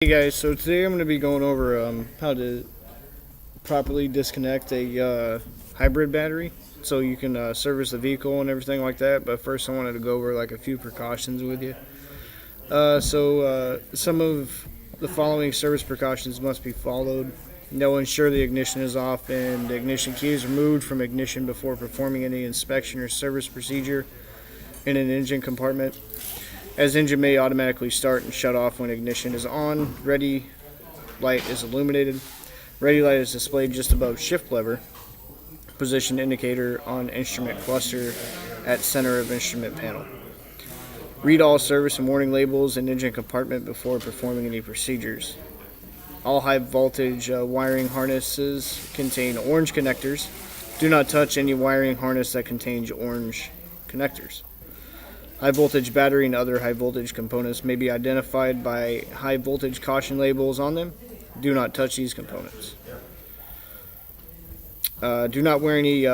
Hey guys, so today I'm going to be going over how to properly disconnect a hybrid battery so you can service the vehicle and everything like that. But first I wanted to go over like a few precautions with you. Some of the following service precautions must be followed. Ensure the ignition is off and the ignition key is removed from ignition before performing any inspection or service procedure in an engine compartment, as engine may automatically start and shut off when ignition is on. Ready light is illuminated. Ready light is displayed just above shift lever. Position indicator on instrument cluster at center of instrument panel. Read all service and warning labels in engine compartment before performing any procedures. All high voltage wiring harnesses contain orange connectors. Do not touch any wiring harness that contains orange connectors. High voltage battery and other high voltage components may be identified by high voltage caution labels on them. Do not touch these components. Do not wear any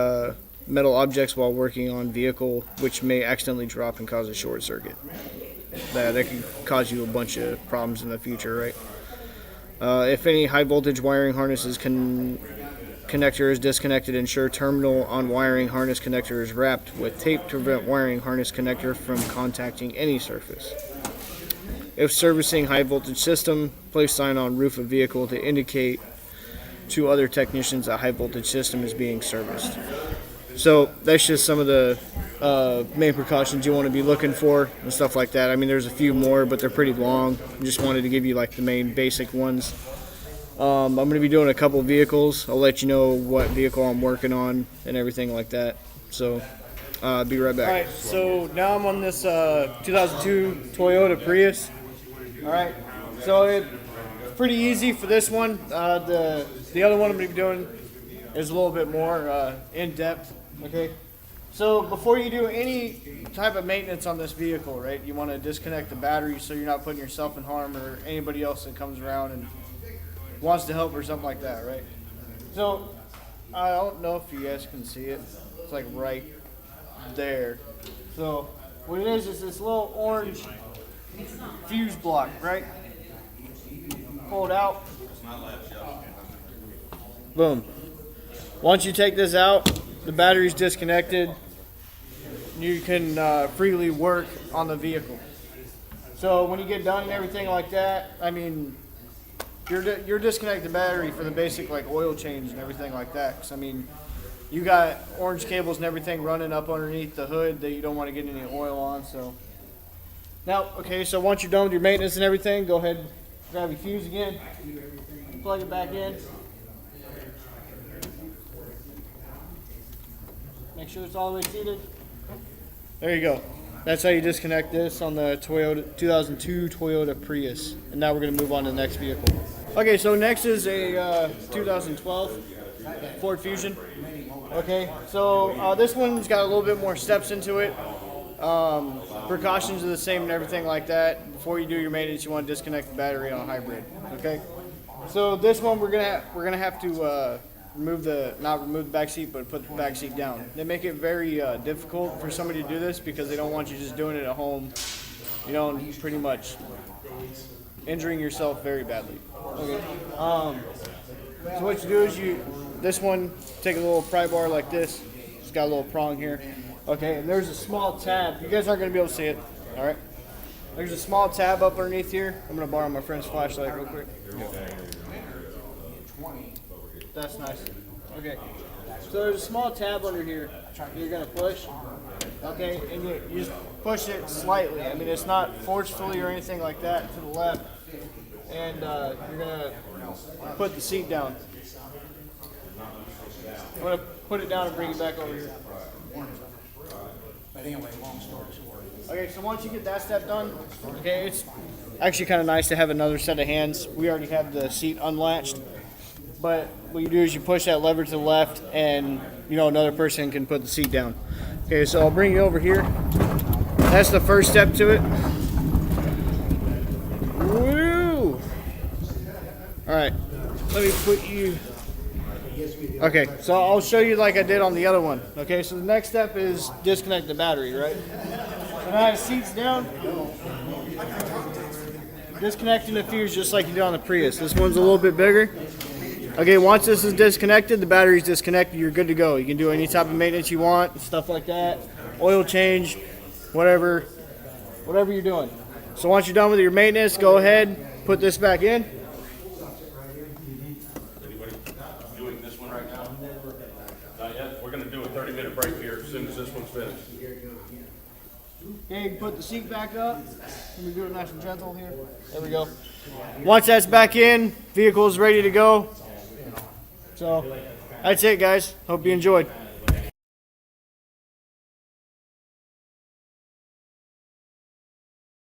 metal objects while working on vehicle, which may accidentally drop and cause a short circuit. That can cause you a bunch of problems in the future, right? If any high voltage wiring harnesses connector is disconnected, ensure terminal on wiring harness connector is wrapped with tape to prevent wiring harness connector from contacting any surface. If servicing high voltage system, place sign on roof of vehicle to indicate to other technicians that high voltage system is being serviced. So that's just some of the main precautions you want to be looking for and stuff like that. I mean, there's a few more, but they're pretty long. I just wanted to give you like the main basic ones. I'm going to be doing a couple vehicles. I'll let you know what vehicle I'm working on and everything like that. So, be right back. Alright, so now I'm on this 2002 Toyota Prius. Alright, so it's pretty easy for this one. The other one I'm going to be doing is a little bit more in-depth. Okay, so before you do any type of maintenance on this vehicle, right, you want to disconnect the battery so you're not putting yourself in harm or anybody else that comes around and wants to help or something like that, right? So I don't know if you guys can see it. It's like right there. So what it is this little orange fuse block, right? Pull it out. Boom. Once you take this out, the battery's disconnected. You can freely work on the vehicle. So when you get done and everything like that, I mean, you're disconnecting the battery for the basic like oil change and everything like that. Cause I mean, you got orange cables and everything running up underneath the hood that you don't want to get any oil on. So now, okay, so once you're done with your maintenance and everything, go ahead and grab your fuse again, plug it back in. Make sure it's all the way seated. There you go. That's how you disconnect this on the 2002 Toyota Prius. And now we're going to move on to the next vehicle. Okay, so next is a 2012 Ford Fusion. Okay, so this one's got a little bit more steps into it. Precautions are the same and everything like that. Before you do your maintenance, you want to disconnect the battery on a hybrid. Okay, so this one we're gonna have to not remove the back seat, but put the back seat down. They make it very difficult for somebody to do this because they don't want you just doing it at home, you know, and pretty much injuring yourself very badly. Okay. So what you do is this one, take a little pry bar like this. It's got a little prong here. Okay, and there's a small tab. You guys aren't going to be able to see it. All right. There's a small tab up underneath here. I'm going to borrow my friend's flashlight real quick. That's nice. Okay. So there's a small tab under here. You're going to push. Okay, and you just push it slightly. I mean, it's not forcefully or anything like that to the left. And you're going to put the seat down. I'm going to put it down and bring it back over here. But anyway, long story short. Okay, so once you get that step done, okay, it's actually kind of nice to have another set of hands. We already have the seat unlatched. But what you do is you push that lever to the left and, you know, another person can put the seat down. Okay, so I'll bring you over here. That's the first step to it. Woo! All right, let me put you. Okay, so I'll show you like I did on the other one. Okay, so the next step is disconnect the battery, right? So now the seat's down. disconnecting the fuse just like you did on the Prius. This one's a little bit bigger. Okay, once this is disconnected, the battery's disconnected, you're good to go. You can do any type of maintenance you want, stuff like that. Oil change, whatever you're doing. So once you're done with your maintenance, go ahead, put this back in. Anybody doing this one right now? Not yet. We're gonna do a 30-minute break here as soon as this one's finished. Okay, you can put the seat back up. Let me do it nice and gentle here. There we go. Once that's back in, vehicle is ready to go. So that's it, guys. Hope you enjoyed.